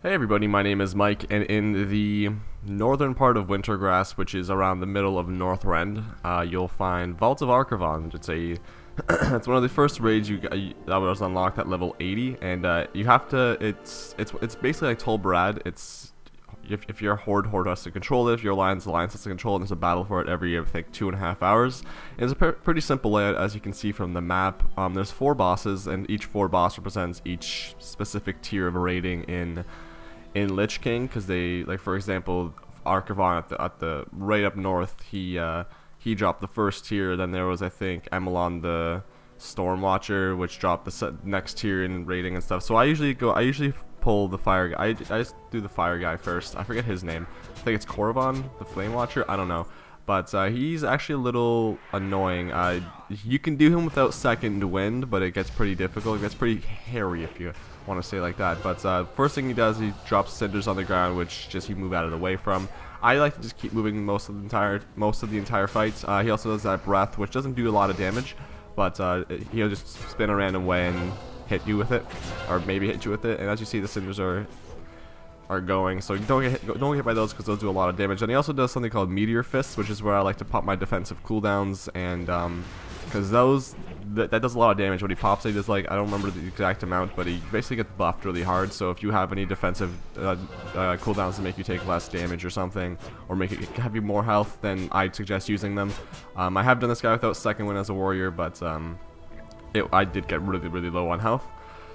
Hey everybody, my name is Mike, and in the northern part of Wintergrass, which is around the middle of Northrend, you'll find Vault of Archavon. It's one of the first raids that was unlocked at level 80, and you have to. It's basically like Tol Barad. It's if your horde has to control it, if your alliance has to control it, and there's a battle for it every, I think, 2.5 hours. And it's a pretty simple layout, as you can see from the map. There's 4 bosses, and each 4 boss represents each specific tier of raiding in Lich King, because they, like, for example, Archavon at the right up north, he dropped the first tier. Then there was, I think, Emelon the Stormwatcher, which dropped the next tier in raiding and stuff. So I usually pull the fire guy. I just do the fire guy first. I forget his name. I think it's Korvon, the Flame Watcher. I don't know, but he's actually a little annoying. You can do him without second wind, but it gets pretty difficult. It gets pretty hairy, if you want to say like that. But first thing he does, he drops cinders on the ground, which just you move out of the way from. I like to just keep moving most of the entire fight. He also does that breath, which doesn't do a lot of damage, but he'll just spin a random way and hit you with it, or maybe hit you with it. And as you see, the cinders are going, so don't get hit by those, because those do a lot of damage. And he also does something called Meteor Fists, which is where I like to pop my defensive cooldowns, and because that does a lot of damage when he pops it. He does, like, I don't remember the exact amount, but he basically gets buffed really hard. So if you have any defensive cooldowns to make you take less damage or something, or have you more health, then I'd suggest using them. I have done this guy without second wind as a warrior, but I did get really low on health.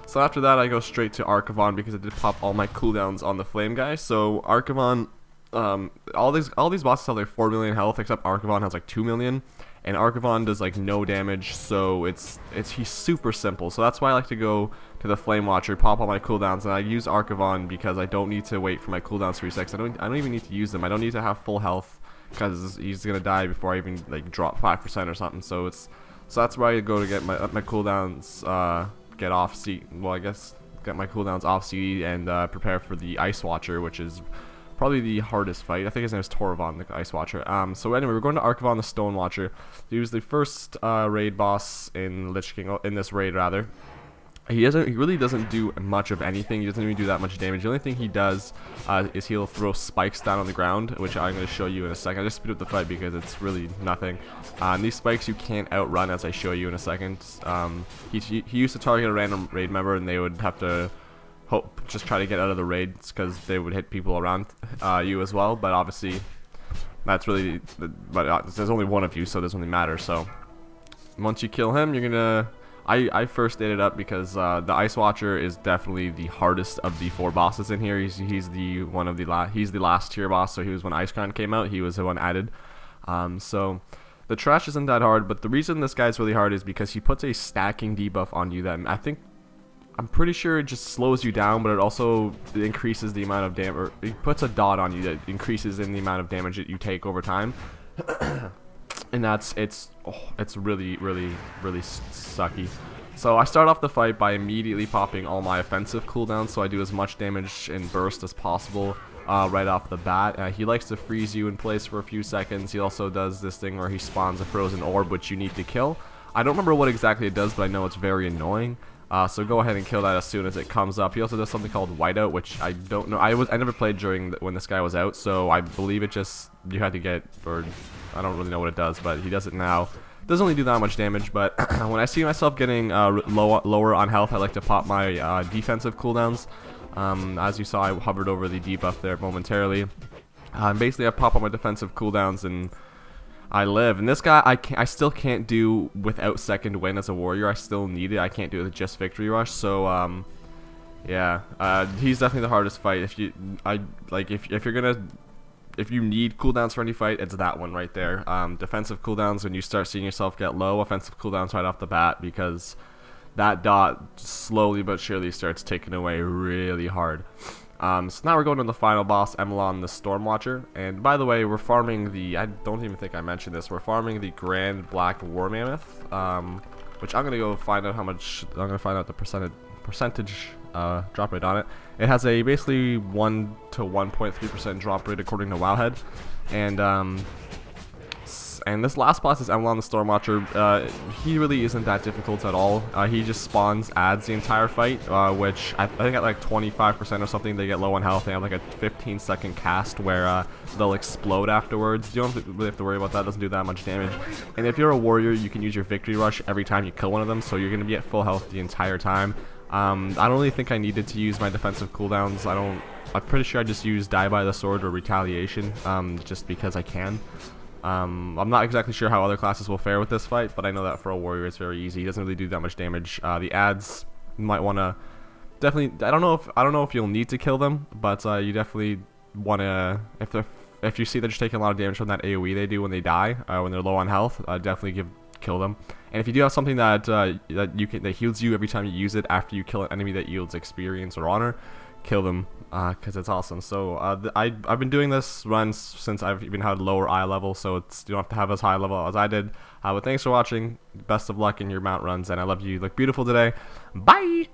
So after that, I go straight to Archavon, because I did pop all my cooldowns on the flame guy. So Archavon, all these bosses have like 4 million health, except Archavon has like 2 million, and Archavon does like no damage. So he's super simple. So that's why I like to go to the Flame Watcher, pop all my cooldowns, and I use Archavon because I don't need to wait for my cooldowns to reset. I don't even need to use them. I don't need to have full health, because he's gonna die before I even like drop 5% or something. So that's where I go to get my cooldowns. Get off seat. Well, I guess get my cooldowns off seat and prepare for the Ice Watcher, which is probably the hardest fight. I think his name is Torvon, the Ice Watcher. So anyway, we're going to Archavon, the Stone Watcher. He was the first raid boss in Lich King, in this raid rather. He really doesn't do much of anything. He doesn't even do that much damage. The only thing he does is he'll throw spikes down on the ground, which I'm going to show you in a second. I just speed up the fight because it's really nothing. And these spikes you can't outrun, as I show you in a second. He used to target a random raid member, and they would have to just try to get out of the raids, because they would hit people around you as well. But obviously, that's really. But there's only one of you, so it doesn't really matter. So once you kill him, you're gonna. I first ate it up because the Ice Watcher is definitely the hardest of the 4 bosses in here. He's the last tier boss. So he was when Icecrown came out. He was the one added. So the trash isn't that hard, but the reason this guy's really hard is because he puts a stacking debuff on you that I'm pretty sure it just slows you down, but it also increases the amount of damage. Or he puts a dot on you that increases in the amount of damage that you take over time. And it's really sucky. So I start off the fight by immediately popping all my offensive cooldowns, so I do as much damage in burst as possible right off the bat. He likes to freeze you in place for a few seconds. He also does this thing where he spawns a frozen orb, which you need to kill. I don't remember what exactly it does, but I know it's very annoying. So go ahead and kill that as soon as it comes up. He also does something called whiteout, which I don't know. I never played when this guy was out, so I believe it just you had to get, or I don't really know what it does, but he does it now. It doesn't really do that much damage, but when I see myself getting lower on health, I like to pop my defensive cooldowns. As you saw, I hovered over the debuff there momentarily. Basically, I pop on my defensive cooldowns and I live. And this guy, I still can't do without second wind as a warrior. I still need it. I can't do it with just victory rush. So yeah, he's definitely the hardest fight. If you need cooldowns for any fight, it's that one right there. Defensive cooldowns, when you start seeing yourself get low, offensive cooldowns right off the bat, because that dot slowly but surely starts taking away really hard. So now we're going to the final boss, Emelon the Stormwatcher. And by the way, we're farming I don't even think I mentioned this, we're farming the Grand Black War Mammoth, which I'm going to go find out how much, I'm going to find out the percentage drop rate on it. It has a basically 1 to 1.3% drop rate according to WoWHead, and And this last boss is Emlon the Stormwatcher. He really isn't that difficult at all. He just spawns ads the entire fight, which I think at like 25% or something they get low on health. They have like a 15-second cast where they'll explode afterwards. You don't really have to worry about that. It doesn't do that much damage. And if you're a warrior, you can use your victory rush every time you kill one of them, so you're going to be at full health the entire time. I don't really think I needed to use my defensive cooldowns. I'm pretty sure I just use Die by the Sword or Retaliation, just because I can. I'm not exactly sure how other classes will fare with this fight, but I know that for a warrior it's very easy. He doesn't really do that much damage. The ads, you might want to definitely. I don't know if you'll need to kill them, but you definitely want to. If you see they're just taking a lot of damage from that AOE they do when they die, when they're low on health, definitely kill them. And if you do have something that that heals you every time you use it after you kill an enemy that yields experience or honor, kill them, because it's awesome. So I've been doing this run since I've even had lower eye level, so you don't have to have as high level as I did. But thanks for watching. Best of luck in your mount runs, and I love you. You look beautiful today. Bye.